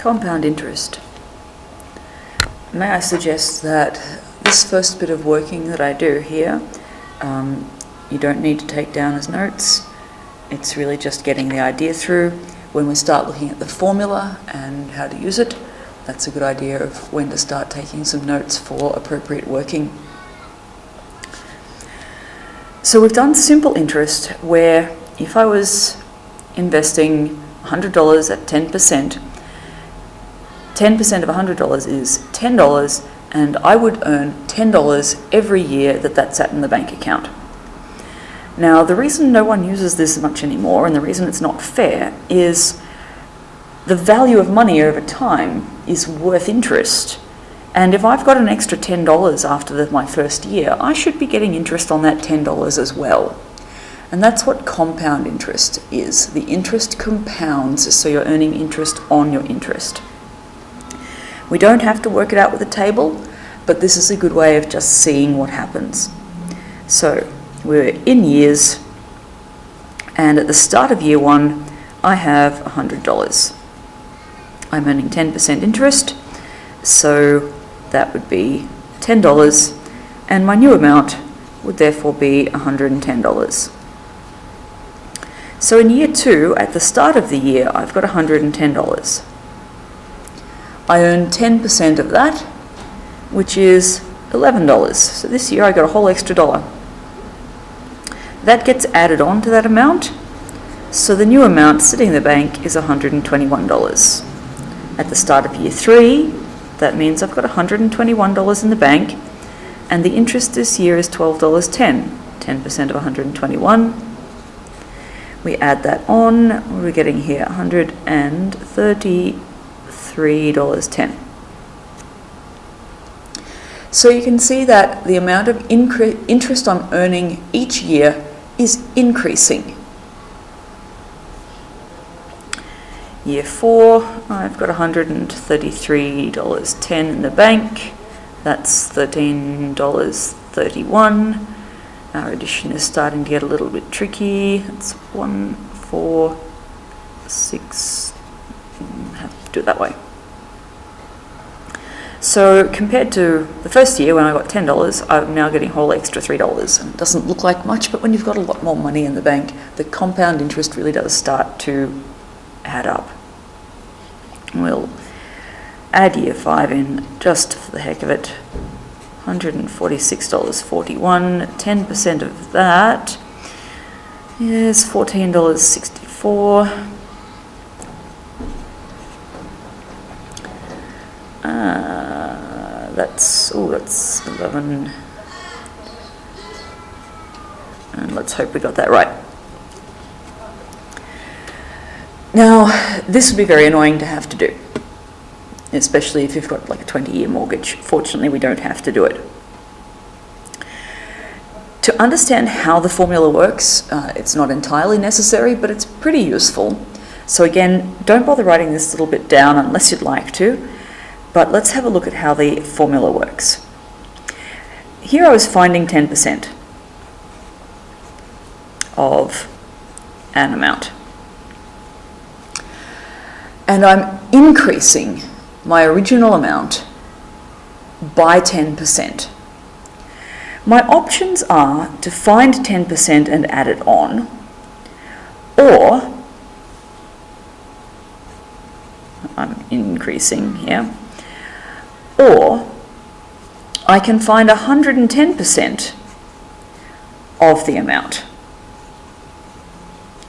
Compound interest. May I suggest that this first bit of working that I do here, you don't need to take down as notes. It's really just getting the idea through. When we start looking at the formula and how to use it, that's a good idea of when to start taking some notes for appropriate working. So we've done simple interest, where if I was investing $100 at 10%, 10% of $100 is $10, and I would earn $10 every year that sat in the bank account. Now, the reason no one uses this much anymore, and the reason it's not fair, is the value of money over time is worth interest. And if I've got an extra $10 after my first year, I should be getting interest on that $10 as well. And that's what compound interest is. The interest compounds, so you're earning interest on your interest. We don't have to work it out with a table, but this is a good way of just seeing what happens. So we're in years, and at the start of year one, I have $100. I'm earning 10% interest, so that would be $10, and my new amount would therefore be $110. So in year two, at the start of the year, I've got $110. I earn 10% of that, which is $11. So this year I got a whole extra dollar. That gets added on to that amount, so the new amount sitting in the bank is $121. At the start of year three, that means I've got $121 in the bank, and the interest this year is $12.10, 10% of 121. We add that on, what are we getting here? $133.10. So you can see that the amount of interest I'm earning each year is increasing. Year four, I've got $133.10 in the bank. That's $13.31. Our addition is starting to get a little bit tricky. It's 1, 4, 6. Have to do it that way. So compared to the first year when I got $10, I'm now getting a whole extra $3. And it doesn't look like much, but when you've got a lot more money in the bank, the compound interest really does start to add up. We'll add year 5 in just for the heck of it. $146.41, 10% of that is $14.64. That's 11. And let's hope we got that right. Now, this would be very annoying to have to do, especially if you've got like a 20-year mortgage. Fortunately, we don't have to do it. To understand how the formula works, it's not entirely necessary, but it's pretty useful. So again, don't bother writing this little bit down unless you'd like to, but let's have a look at how the formula works. Here I was finding 10% of an amount. And I'm increasing my original amount by 10%. My options are to find 10% and add it on, or I'm increasing here, or I can find 110% of the amount,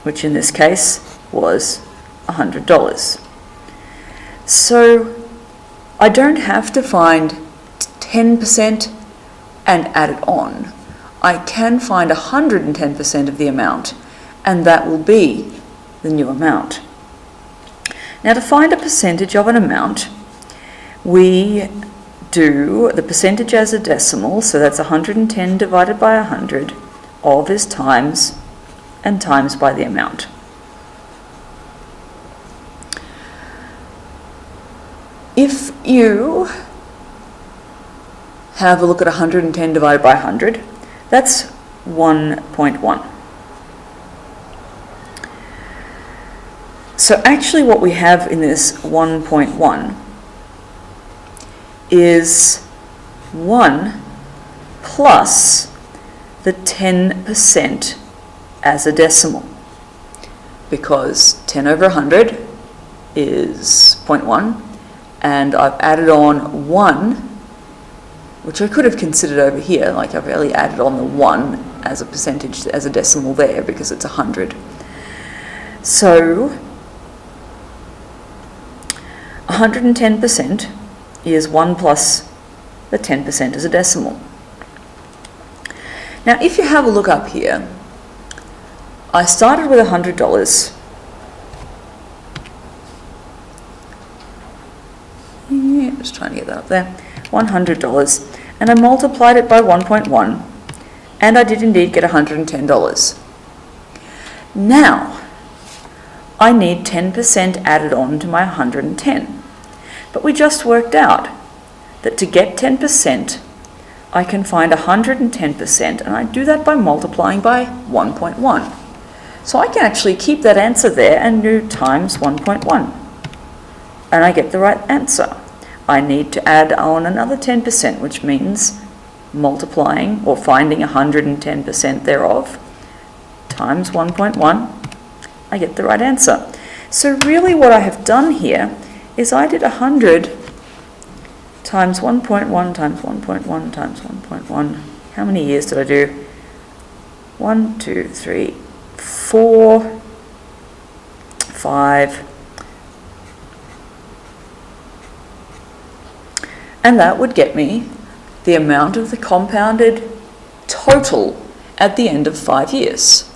which in this case was $100. So I don't have to find 10% and add it on. I can find 110% of the amount, and that will be the new amount. Now, to find a percentage of an amount, we do the percentage as a decimal, so that's 110 divided by 100, of is times, and times by the amount. If you have a look at 110 divided by 100, that's 1.1. So actually what we have in this 1.1 is 1 plus the 10% as a decimal, because 10 over 100 is 0.1, and I've added on 1, which I could have considered over here, like I've really added on the 1 as a percentage, as a decimal there, because it's 100. So 110% is 1 plus the 10% as a decimal. Now if you have a look up here, I started with $100. Yeah, just trying to get that up there. $100, and I multiplied it by 1.1, and I did indeed get $110. Now I need 10% added on to my 110, but we just worked out that to get 10% I can find 110%, and I do that by multiplying by 1.1. So I can actually keep that answer there and do times 1.1, and I get the right answer. I need to add on another 10%, which means multiplying or finding 110% thereof times 1.1. I get the right answer. So really what I have done here is I did 100 times 1.1 times 1.1 times 1.1. How many years did I do? 1, 2, 3, 4, 5, and that would get me the amount of the compounded total at the end of 5 years.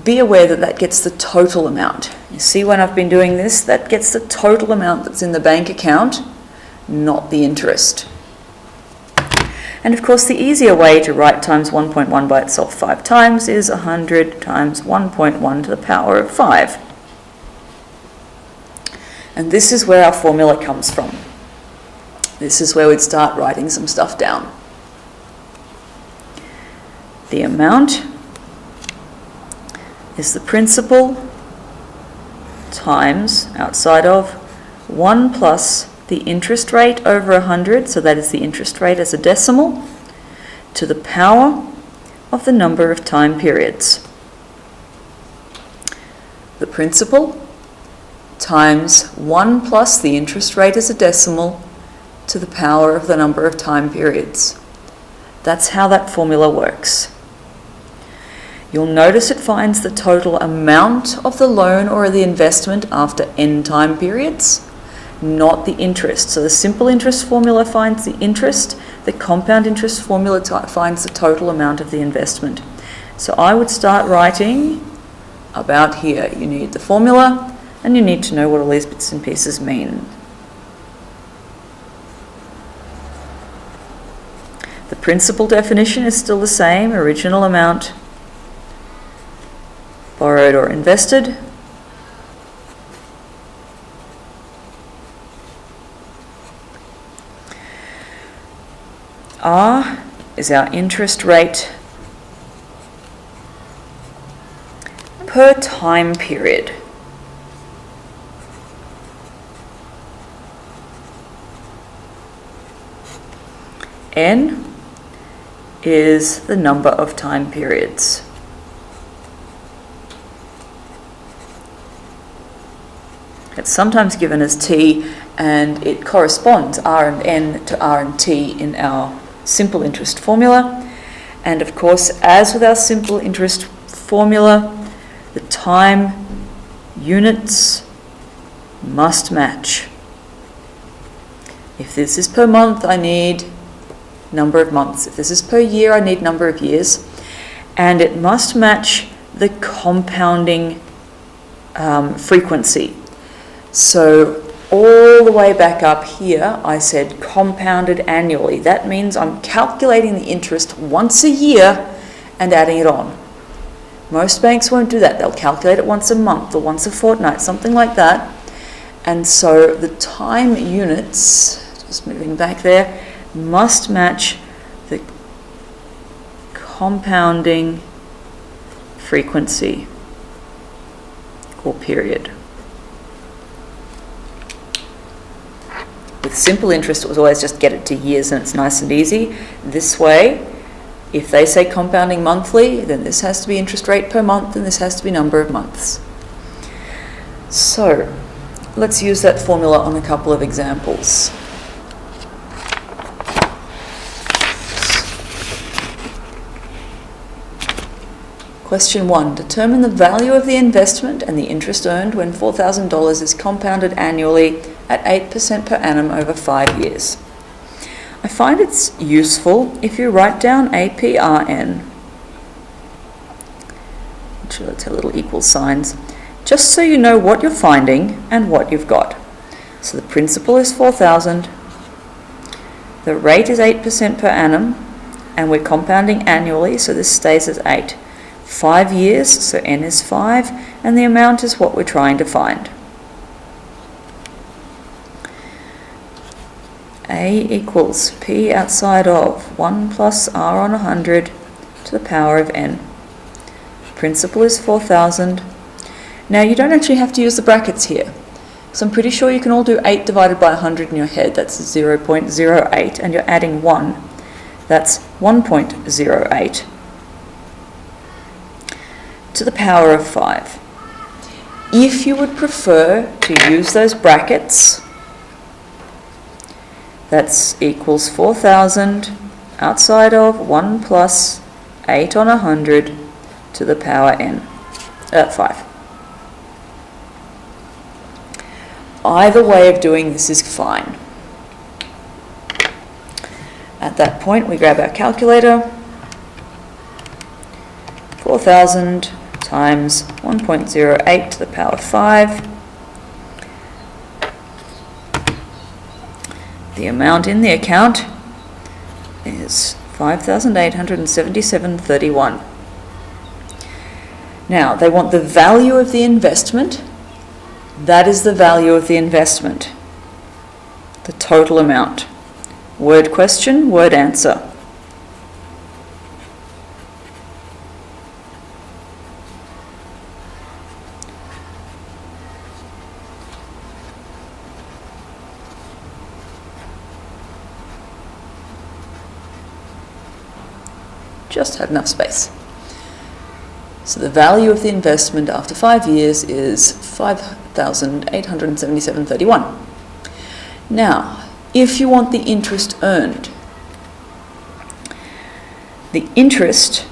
Be aware that that gets the total amount. You see, when I've been doing this, that gets the total amount that's in the bank account, not the interest. And of course, the easier way to write times 1.1 by itself 5 times is 100 times 1.1 to the power of 5. And this is where our formula comes from. This is where we'd start writing some stuff down. The amount is the principal times, outside of, 1 plus the interest rate over 100, so that is the interest rate as a decimal, to the power of the number of time periods. The principal times 1 plus the interest rate as a decimal to the power of the number of time periods. That's how that formula works. You'll notice it finds the total amount of the loan or the investment after n time periods, not the interest. So the simple interest formula finds the interest, the compound interest formula finds the total amount of the investment. So I would start writing about here. You need the formula, and you need to know what all these bits and pieces mean. The principal definition is still the same, original amount borrowed or invested. R is our interest rate per time period. N is the number of time periods. It's sometimes given as T, and it corresponds, R and N, to R and T in our simple interest formula. And of course, as with our simple interest formula, the time units must match. If this is per month, I need number of months. If this is per year, I need number of years. And it must match the compounding frequency. So all the way back up here, I said compounded annually. That means I'm calculating the interest once a year and adding it on. Most banks won't do that. They'll calculate it once a month or once a fortnight, something like that. And so the time units, just moving back there, must match the compounding frequency. or period. With simple interest, it was always just get it to years and it's nice and easy. This way, if they say compounding monthly, then this has to be interest rate per month and this has to be number of months. So, let's use that formula on a couple of examples. Question 1. Determine the value of the investment and the interest earned when $4,000 is compounded annually at 8% per annum over 5 years. I find it's useful if you write down APRN, which let's have little equal signs, just so you know what you're finding and what you've got. So the principal is 4,000, the rate is 8% per annum, and we're compounding annually, so this stays as 8. 5 years, so n is 5, and the amount is what we're trying to find. A equals P outside of 1 plus R on 100 to the power of n. Principal is 4,000. Now you don't actually have to use the brackets here. So I'm pretty sure you can all do 8 divided by 100 in your head. That's 0.08, and you're adding 1. That's 1.08 to the power of 5. If you would prefer to use those brackets, that's equals 4,000 outside of 1 plus 8 on 100 to the power n, 5. Either way of doing this is fine. At that point, we grab our calculator. 4,000 times 1.08 to the power 5. The amount in the account is 5,877.31. Now, they want the value of the investment. That is the value of the investment. The total amount. Word question, word answer. Just had enough space. So the value of the investment after 5 years is 5,877.31. Now, if you want the interest earned, the interest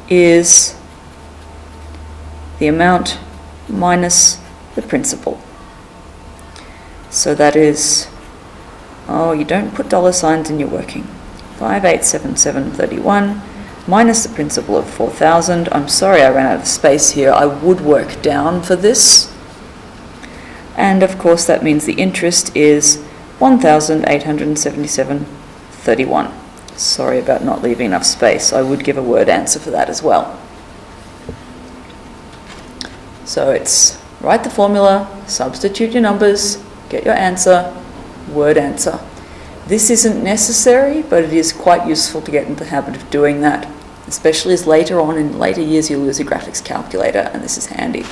is the amount minus the principal. So that is, you don't put dollar signs in your working. 5,877.31 minus the principal of 4,000. I'm sorry I ran out of space here. I would work down for this. And of course that means the interest is 1,877.31. Sorry about not leaving enough space. I would give a word answer for that as well. So it's write the formula, substitute your numbers, get your answer, word answer. This isn't necessary, but it is quite useful to get into the habit of doing that, especially as later on in later years you'll use a graphics calculator, and this is handy.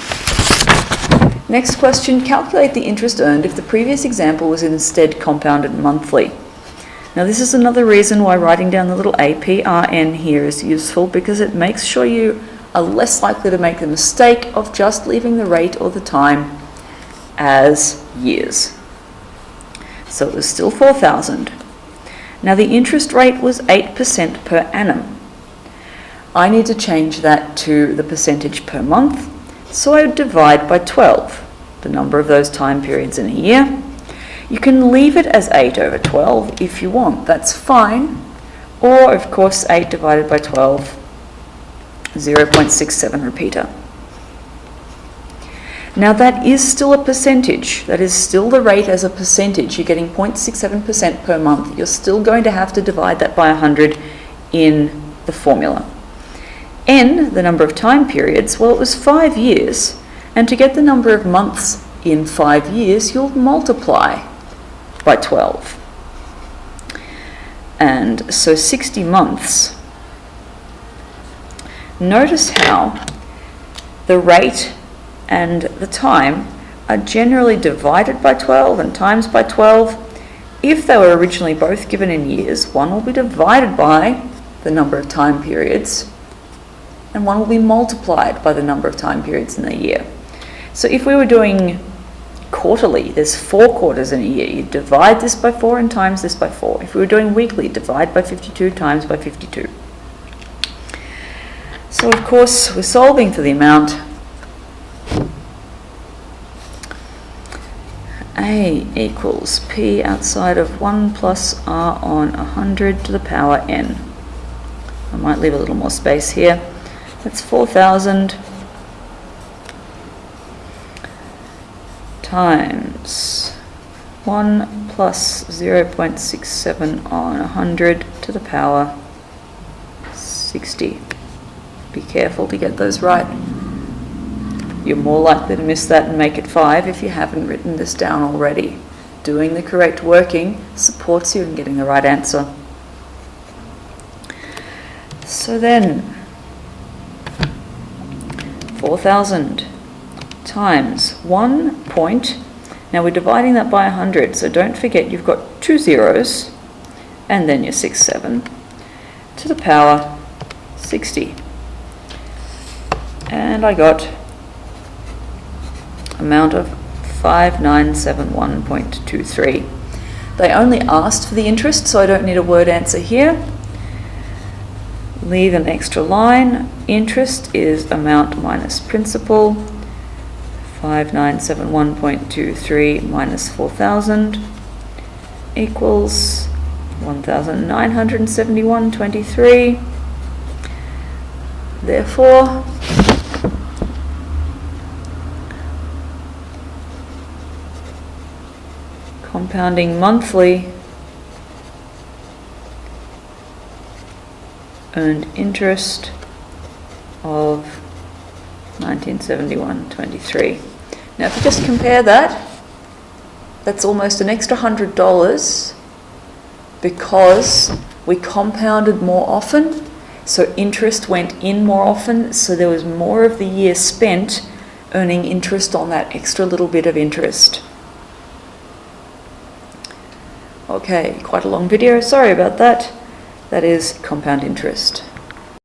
Next question, calculate the interest earned if the previous example was instead compounded monthly. Now this is another reason why writing down the little APRN here is useful, because it makes sure you are less likely to make the mistake of just leaving the rate or the time as years. So it was still 4,000. Now the interest rate was 8% per annum. I need to change that to the percentage per month, so I would divide by 12, the number of those time periods in a year. You can leave it as 8 over 12 if you want, that's fine. Or of course 8 divided by 12, 0.67 repeater. Now that is still a percentage, that is still the rate as a percentage. You're getting 0.67% per month. You're still going to have to divide that by 100 in the formula. N, the number of time periods, well it was 5 years, and to get the number of months in 5 years, you'll multiply by 12. And so 60 months. Notice how the rate and the time are generally divided by 12 and times by 12. If they were originally both given in years, one will be divided by the number of time periods, and one will be multiplied by the number of time periods in a year. So if we were doing quarterly, there's 4 quarters in a year. You divide this by 4 and times this by 4. If we were doing weekly, divide by 52 times by 52. So of course, we're solving for the amount A equals P outside of 1 plus R on 100 to the power N. I might leave a little more space here. That's 4,000 times 1 plus 0.67 on 100 to the power 60. Be careful to get those right. You're more likely to miss that and make it 5 if you haven't written this down already. Doing the correct working supports you in getting the right answer. So then, 4,000 times 1 point. Now we're dividing that by 100, so don't forget you've got 2 zeros and then your 6, 7 to the power 60. And I got amount of 5971.23. They only asked for the interest, so I don't need a word answer here. Leave an extra line. Interest is amount minus principal. 5971.23 minus 4,000 equals 1,971.23. Therefore, compounding monthly earned interest of 1971.23. Now if you just compare that, that's almost an extra $100 because we compounded more often, so interest went in more often, so there was more of the year spent earning interest on that extra little bit of interest. Okay, quite a long video, sorry about that. That is compound interest.